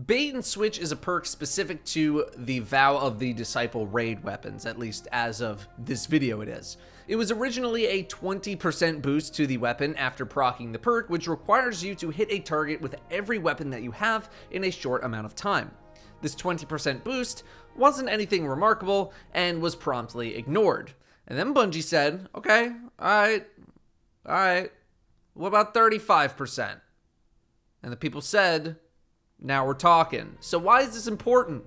Bait and Switch is a perk specific to the Vow of the Disciple raid weapons, at least as of this video it is. It was originally a 20% boost to the weapon after proccing the perk, which requires you to hit a target with every weapon that you have in a short amount of time. This 20% boost wasn't anything remarkable and was promptly ignored. And then Bungie said, okay, alright, what about 35%? And the people said, now we're talking. So why is this important?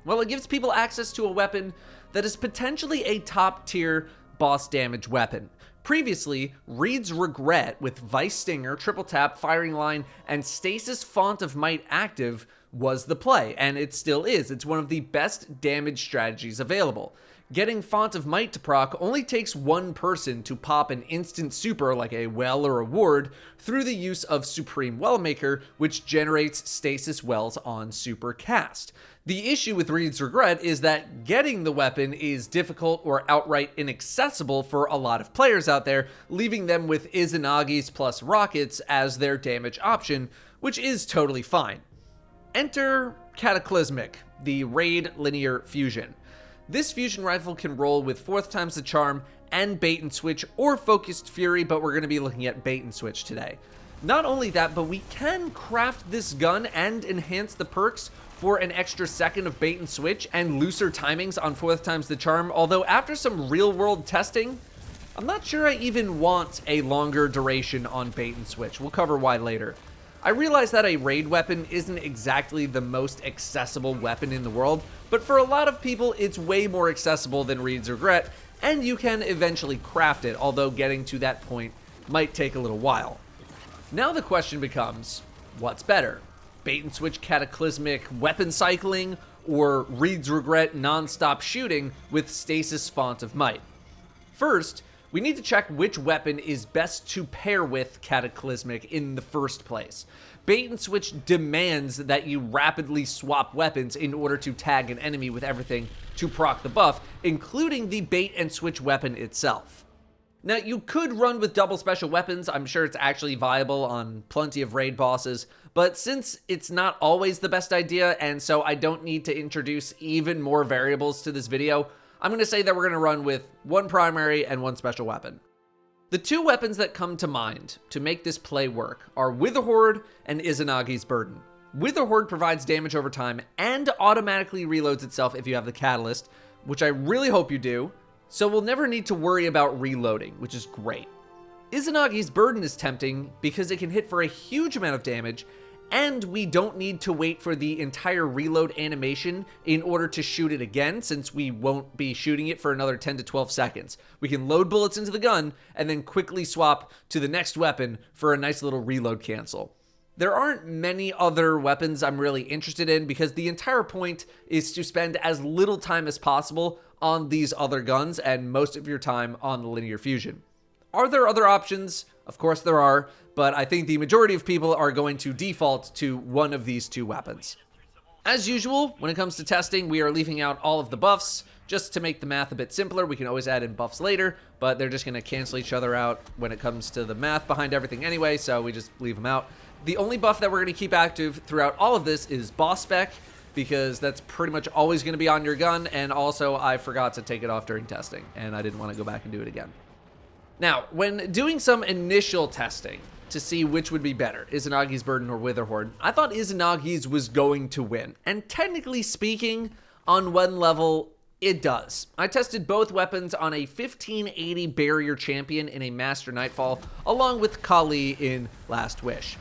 Well, it gives people access to a weapon that is potentially a top tier boss damage weapon. Previously, Reed's Regret with Veist Stinger, triple tap, firing line, and Stasis Font of Might active was the play, and it still is. It's one of the best damage strategies available. Getting Font of Might to proc only takes one person to pop an instant super like a well or a ward through the use of Supreme Wellmaker, which generates stasis wells on super cast. The issue with Reed's Regret is that getting the weapon is difficult or outright inaccessible for a lot of players out there, leaving them with Izanagi's plus rockets as their damage option, which is totally fine. Enter Cataclysmic, the raid linear fusion. This fusion rifle can roll with 4th times the charm and bait and switch or focused fury, but we're going to be looking at bait and switch today. Not only that, but we can craft this gun and enhance the perks for an extra second of bait and switch and looser timings on 4th times the charm, although after some real world testing, I'm not sure I even want a longer duration on bait and switch. We'll cover why later. I realize that a raid weapon isn't exactly the most accessible weapon in the world, but for a lot of people it's way more accessible than Reed's Regret, and you can eventually craft it, although getting to that point might take a little while. Now the question becomes, what's better? Bait and switch Cataclysmic weapon cycling, or Reed's Regret non-stop shooting with Stasis Font of Might? First, we need to check which weapon is best to pair with Cataclysmic in the first place. Bait and switch demands that you rapidly swap weapons in order to tag an enemy with everything to proc the buff, including the bait and switch weapon itself. Now, you could run with double special weapons. I'm sure it's actually viable on plenty of raid bosses, but since it's not always the best idea, and so I don't need to introduce even more variables to this video, I'm going to say that we're going to run with one primary and one special weapon. The two weapons that come to mind to make this play work are Witherhoard and Izanagi's Burden. Witherhoard provides damage over time and automatically reloads itself if you have the catalyst, which I really hope you do, so we'll never need to worry about reloading, which is great. Izanagi's Burden is tempting because it can hit for a huge amount of damage, and we don't need to wait for the entire reload animation in order to shoot it again, since we won't be shooting it for another 10 to 12 seconds. We can load bullets into the gun and then quickly swap to the next weapon for a nice little reload cancel. There aren't many other weapons I'm really interested in because the entire point is to spend as little time as possible on these other guns and most of your time on the linear fusion. Are there other options? Of course there are, but I think the majority of people are going to default to one of these two weapons. As usual, when it comes to testing, we are leaving out all of the buffs just to make the math a bit simpler. We can always add in buffs later, but they're just going to cancel each other out when it comes to the math behind everything anyway, so we just leave them out. The only buff that we're going to keep active throughout all of this is boss spec, because that's pretty much always going to be on your gun, and also I forgot to take it off during testing, and I didn't want to go back and do it again. Now, when doing some initial testing to see which would be better, Izanagi's Burden or Witherhoard, I thought Izanagi's was going to win. And technically speaking, on one level, it does. I tested both weapons on a 1580 Barrier Champion in a Master Nightfall, along with Kali in Last Wish.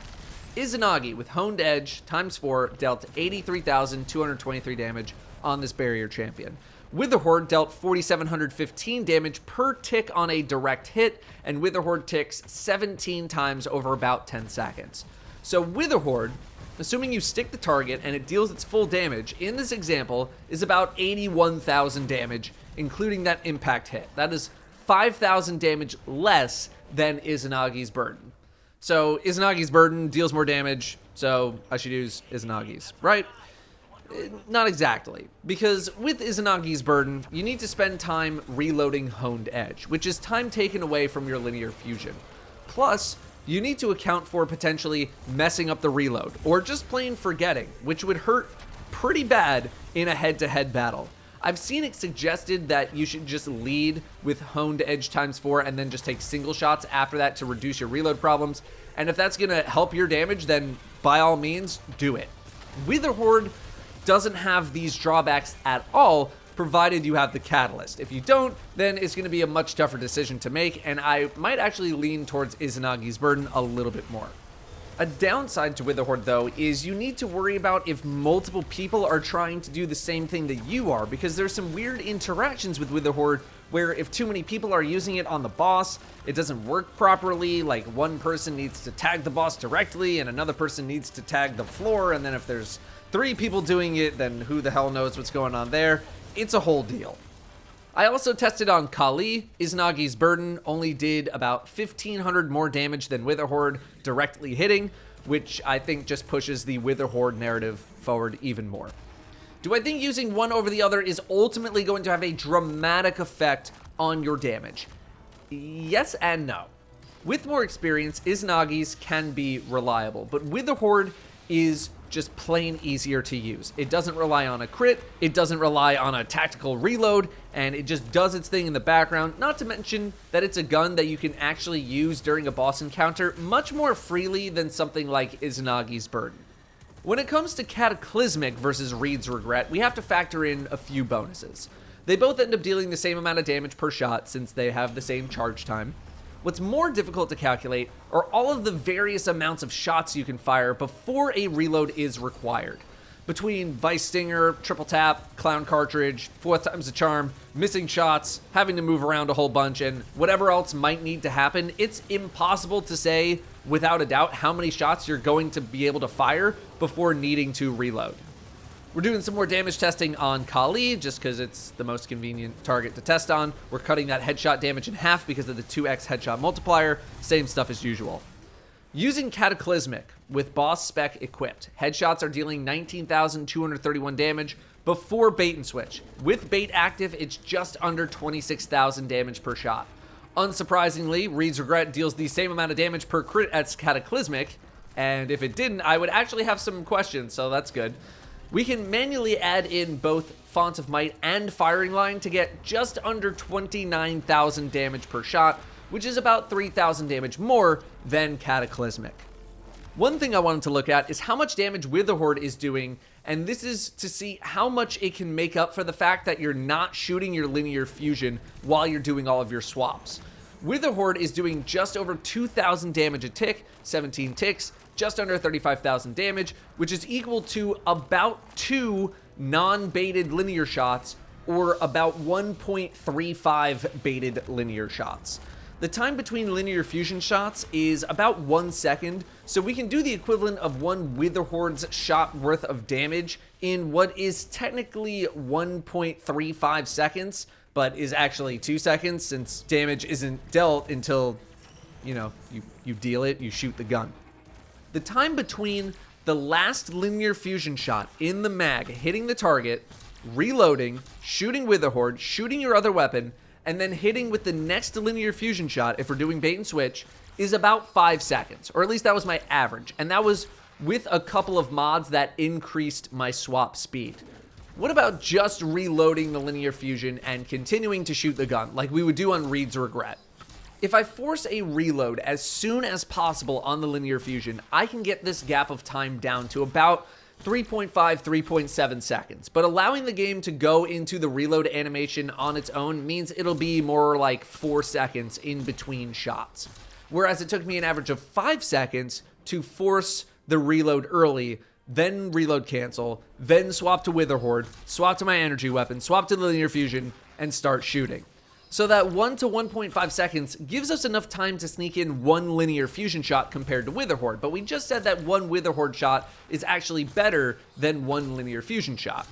Izanagi with Honed Edge ×4 dealt 83,223 damage on this Barrier Champion. Witherhoard dealt 4,715 damage per tick on a direct hit, and Witherhoard ticks 17 times over about 10 seconds. So Witherhoard, assuming you stick the target and it deals its full damage, in this example, is about 81,000 damage, including that impact hit. That is 5,000 damage less than Izanagi's Burden. So Izanagi's Burden deals more damage, so I should use Izanagi's, right? Not exactly, because with Izanagi's Burden, you need to spend time reloading Honed Edge, which is time taken away from your linear fusion. Plus, you need to account for potentially messing up the reload, or just plain forgetting, which would hurt pretty bad in a head-to-head battle. I've seen it suggested that you should just lead with honed edge ×4 and then just take single shots after that to reduce your reload problems. And if that's gonna help your damage, then by all means, do it. Witherhoard doesn't have these drawbacks at all, provided you have the Catalyst. If you don't, then it's gonna be a much tougher decision to make, and I might actually lean towards Izanagi's Burden a little bit more. A downside to Witherhoard, though, is you need to worry about if multiple people are trying to do the same thing that you are, because there's some weird interactions with Witherhoard where if too many people are using it on the boss, it doesn't work properly. Like, one person needs to tag the boss directly and another person needs to tag the floor, and then if there's 3 people doing it, then who the hell knows what's going on there. It's a whole deal. I also tested on Kali. Izanagi's Burden only did about 1,500 more damage than Witherhoard directly hitting, which I think just pushes the Witherhoard narrative forward even more. Do I think using one over the other is ultimately going to have a dramatic effect on your damage? Yes and no. With more experience, Izanagi's can be reliable, but Witherhoard is just plain easier to use. It doesn't rely on a crit, it doesn't rely on a tactical reload, and it just does its thing in the background, not to mention that it's a gun that you can actually use during a boss encounter much more freely than something like Izanagi's Burden. When it comes to Cataclysmic versus Reed's Regret, we have to factor in a few bonuses. They both end up dealing the same amount of damage per shot since they have the same charge time. What's more difficult to calculate are all of the various amounts of shots you can fire before a reload is required. Between Veist Stinger, triple tap, clown cartridge, 4th time's the charm, missing shots, having to move around a whole bunch, and whatever else might need to happen, it's impossible to say without a doubt how many shots you're going to be able to fire before needing to reload. We're doing some more damage testing on Kali, just because it's the most convenient target to test on. We're cutting that headshot damage in half because of the 2x headshot multiplier. Same stuff as usual. Using Cataclysmic with boss spec equipped, headshots are dealing 19,231 damage before bait and switch. With bait active, it's just under 26,000 damage per shot. Unsurprisingly, Reed's Regret deals the same amount of damage per crit as Cataclysmic, and if it didn't, I would actually have some questions, so that's good. We can manually add in both Font of Might and Firing Line to get just under 29,000 damage per shot, which is about 3,000 damage more than Cataclysmic. One thing I wanted to look at is how much damage Witherhoard is doing, and this is to see how much it can make up for the fact that you're not shooting your linear fusion while you're doing all of your swaps. Witherhoard is doing just over 2,000 damage a tick, 17 ticks, just under 35,000 damage, which is equal to about 2 non-baited linear shots, or about 1.35 baited linear shots. The time between linear fusion shots is about 1 second, so we can do the equivalent of one Witherhoard's shot worth of damage in what is technically 1.35 seconds, but is actually 2 seconds since damage isn't dealt until, you deal it, you shoot the gun. The time between the last linear fusion shot in the mag hitting the target, reloading, shooting Witherhoard, shooting your other weapon, and then hitting with the next linear fusion shot, if we're doing bait and switch, is about 5 seconds, or at least that was my average, and that was with a couple of mods that increased my swap speed. What about just reloading the linear fusion and continuing to shoot the gun, like we would do on Reed's Regret? If I force a reload as soon as possible on the linear fusion, I can get this gap of time down to about 3.5, 3.7 seconds. But allowing the game to go into the reload animation on its own means it'll be more like 4 seconds in between shots. Whereas it took me an average of 5 seconds to force the reload early, then reload cancel, then swap to Witherhoard, swap to my energy weapon, swap to the linear fusion, and start shooting. So that 1 to 1.5 seconds gives us enough time to sneak in one linear fusion shot compared to Witherhoard, but we just said that one Witherhoard shot is actually better than one linear fusion shot.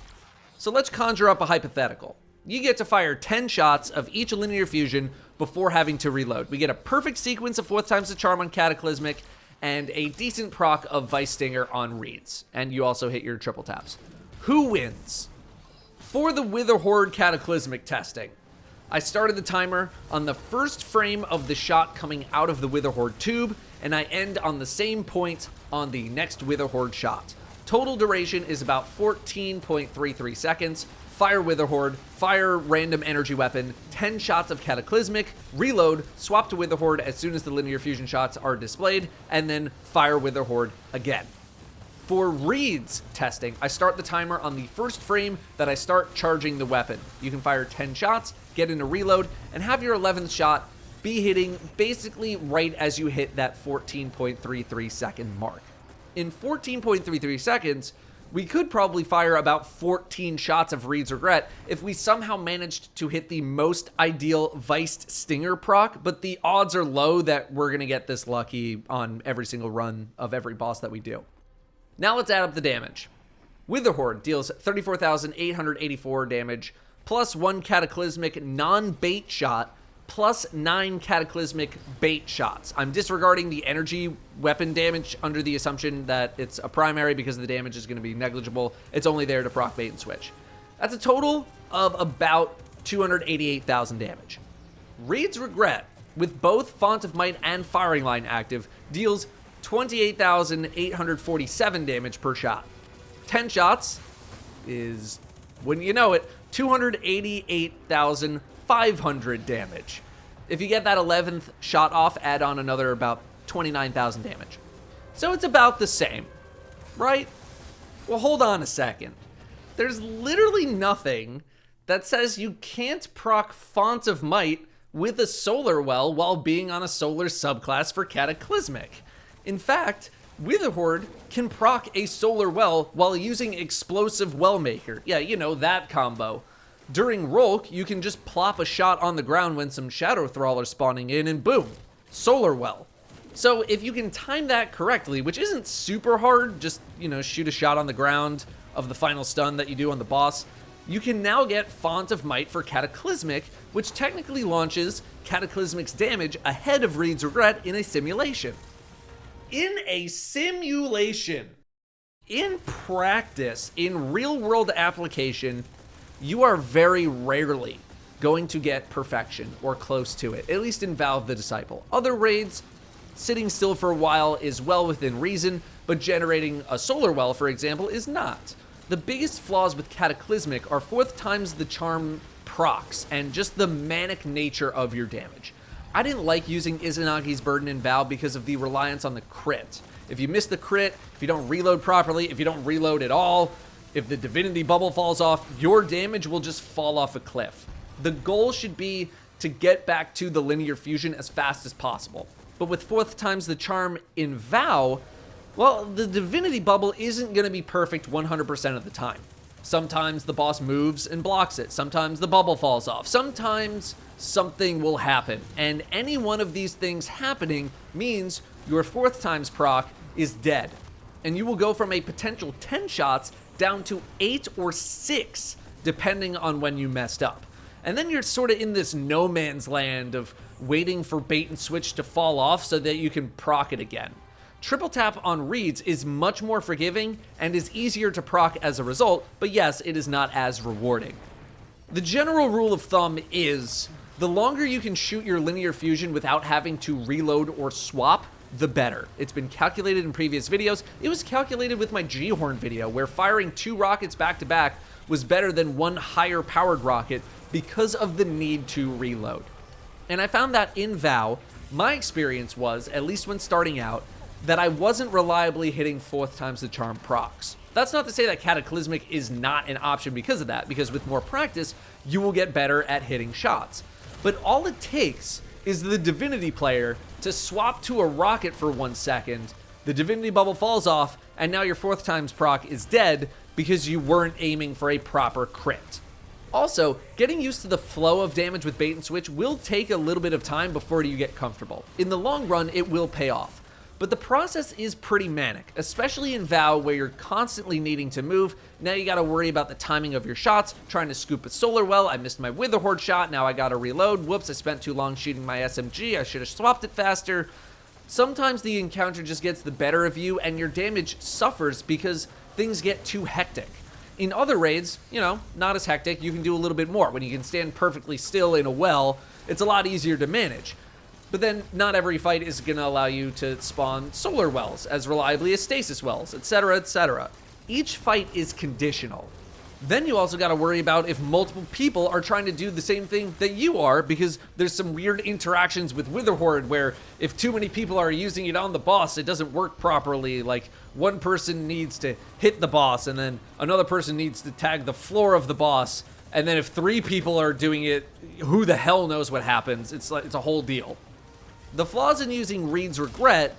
So let's conjure up a hypothetical. You get to fire 10 shots of each linear fusion before having to reload. We get a perfect sequence of 4th time's the charm on Cataclysmic, and a decent proc of Veist Stinger on Reeds, and you also hit your triple taps. Who wins? For the Witherhoard Cataclysmic testing, I started the timer on the first frame of the shot coming out of the Witherhoard tube, and I end on the same point on the next Witherhoard shot. Total duration is about 14.33 seconds. Fire Witherhoard, fire random energy weapon, 10 shots of Cataclysmic, reload, swap to Witherhoard as soon as the linear fusion shots are displayed, and then fire Witherhoard again. For reads testing, I start the timer on the first frame that I start charging the weapon. You can fire 10 shots, get in a reload, and have your 11th shot be hitting basically right as you hit that 14.33 second mark. In 14.33 seconds, we could probably fire about 14 shots of Reed's Regret if we somehow managed to hit the most ideal Veist Stinger proc, but the odds are low that we're going to get this lucky on every single run of every boss that we do. Now let's add up the damage. Witherhoard deals 34,884 damage, plus 1 Cataclysmic non-bait shot, plus 9 Cataclysmic bait shots. I'm disregarding the energy weapon damage under the assumption that it's a primary because the damage is going to be negligible. It's only there to proc bait and switch. That's a total of about 288,000 damage. Reed's Regret, with both Font of Might and Firing Line active, deals 28,847 damage per shot. 10 shots is, wouldn't you know it, 288,500 damage. If you get that 11th shot off, add on another about 29,000 damage. So it's about the same, right? Well, hold on a second. There's literally nothing that says you can't proc Font of Might with a Solar Well while being on a Solar subclass for Cataclysmic. In fact, Witherhoard can proc a Solar Well while using Explosive Wellmaker. Yeah, you know, that combo. During Rolk, you can just plop a shot on the ground when some Shadow Thrall are spawning in and boom, Solar Well. So if you can time that correctly, which isn't super hard, just, you know, shoot a shot on the ground of the final stun that you do on the boss, you can now get Font of Might for Cataclysmic, which technically launches Cataclysmic's damage ahead of Reed's Regret in a simulation. In a simulation, in practice, in real-world application, you are very rarely going to get perfection or close to it, at least in Valve the Disciple. Other raids, sitting still for a while is well within reason, but generating a Solar Well, for example, is not. The biggest flaws with Cataclysmic are 4th times the charm procs and just the manic nature of your damage. I didn't like using Izanagi's Burden in Valve because of the reliance on the crit. If you miss the crit, if you don't reload properly, if you don't reload at all, if the Divinity Bubble falls off, your damage will just fall off a cliff. The goal should be to get back to the linear fusion as fast as possible. But with 4th times the charm in Vow, well, the Divinity Bubble isn't going to be perfect 100% of the time. Sometimes the boss moves and blocks it. Sometimes the bubble falls off. Sometimes something will happen. And any one of these things happening means your 4th times proc is dead. And you will go from a potential 10 shots down to 8 or 6, depending on when you messed up. And then you're sort of in this no man's land of waiting for bait and switch to fall off so that you can proc it again. Triple tap on reads is much more forgiving and is easier to proc as a result, but yes, it is not as rewarding. The general rule of thumb is the longer you can shoot your linear fusion without having to reload or swap, the better. It's been calculated in previous videos. It was calculated with my G-Horn video, where firing 2 rockets back to back was better than 1 higher powered rocket because of the need to reload. And I found that in Vow, my experience was, at least when starting out, that I wasn't reliably hitting 4th times the charm procs. That's not to say that Cataclysmic is not an option because of that, because with more practice, you will get better at hitting shots. But all it takes is the Divinity player to swap to a rocket for 1 second, the Divinity Bubble falls off, and now your 4th times proc is dead because you weren't aiming for a proper crit. Also, getting used to the flow of damage with bait and switch will take a little bit of time before you get comfortable. In the long run, it will pay off. But the process is pretty manic, especially in Vow where you're constantly needing to move. Now you gotta worry about the timing of your shots, trying to scoop a Solar Well. I missed my Witherhoard shot, now I gotta reload. Whoops, I spent too long shooting my SMG, I should have swapped it faster. Sometimes the encounter just gets the better of you and your damage suffers because things get too hectic. In other raids, you know, not as hectic, you can do a little bit more. When you can stand perfectly still in a well, it's a lot easier to manage. But then not every fight is going to allow you to spawn solar wells as reliably as stasis wells, etc., etc. Each fight is conditional. Then you also got to worry about if multiple people are trying to do the same thing that you are, because there's some weird interactions with Witherhoard where if too many people are using it on the boss, it doesn't work properly. Like, one person needs to hit the boss, and then another person needs to tag the floor of the boss, and then if 3 people are doing it, who the hell knows what happens? It's a whole deal. The flaws in using Reed's Regret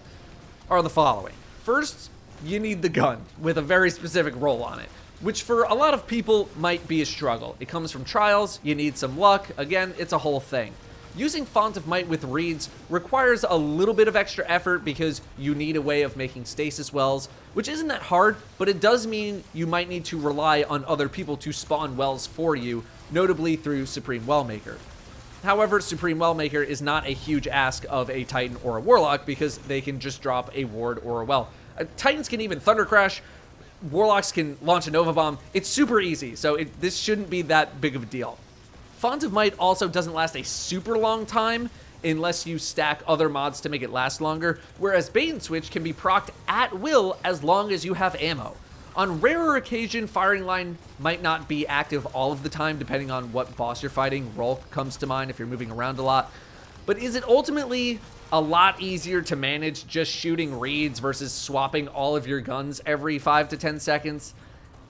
are the following. First, you need the gun with a very specific roll on it, which for a lot of people might be a struggle. It comes from trials, you need some luck, again, it's a whole thing. Using Font of Might with Reeds requires a little bit of extra effort because you need a way of making stasis wells, which isn't that hard, but it does mean you might need to rely on other people to spawn wells for you, notably through Supreme Wellmaker. However, Supreme Wellmaker is not a huge ask of a Titan or a Warlock because they can just drop a ward or a well. Titans can even Thunder Crash, Warlocks can launch a Nova Bomb. It's super easy, so this shouldn't be that big of a deal. Font of Might also doesn't last a super long time unless you stack other mods to make it last longer, whereas Bait and Switch can be procced at will as long as you have ammo. On rarer occasion, Firing Line might not be active all of the time depending on what boss you're fighting. Rolk comes to mind if you're moving around a lot. But is it ultimately a lot easier to manage just shooting Reeds versus swapping all of your guns every 5 to 10 seconds?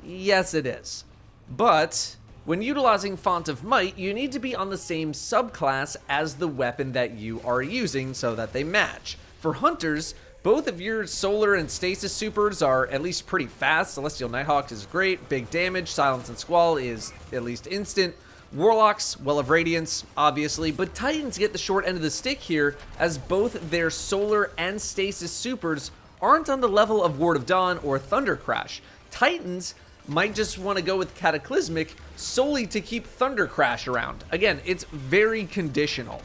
Yes, it is. But when utilizing Font of Might, you need to be on the same subclass as the weapon that you are using so that they match. For Hunters, both of your Solar and Stasis supers are at least pretty fast. Celestial Nighthawk is great, big damage, Silence and Squall is at least instant. Warlocks, Well of Radiance, obviously, but Titans get the short end of the stick here as both their Solar and Stasis supers aren't on the level of Ward of Dawn or Thunder Crash. Titans might just want to go with Cataclysmic solely to keep Thunder Crash around. Again, it's very conditional.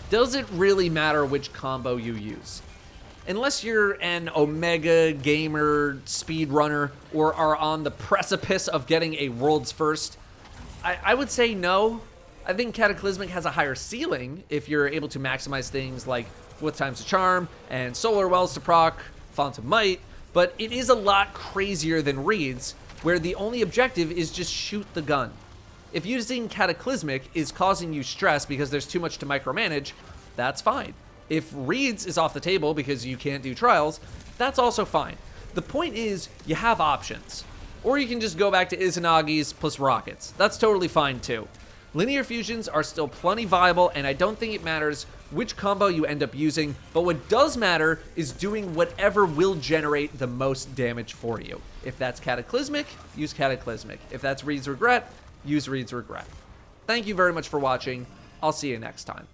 Does it really matter which combo you use? Unless you're an Omega gamer speedrunner or are on the precipice of getting a world's first, I would say no. I think Cataclysmic has a higher ceiling if you're able to maximize things like 4th times the charm and solar wells to proc, Font of Might, but it is a lot crazier than Reeds, where the only objective is just shoot the gun. If using Cataclysmic is causing you stress because there's too much to micromanage, that's fine. If Reeds is off the table because you can't do trials, that's also fine. The point is, you have options. Or you can just go back to Izanagi's plus rockets. That's totally fine too. Linear fusions are still plenty viable, and I don't think it matters which combo you end up using, but what does matter is doing whatever will generate the most damage for you. If that's Cataclysmic, use Cataclysmic. If that's Reed's Regret, use Reed's Regret. Thank you very much for watching. I'll see you next time.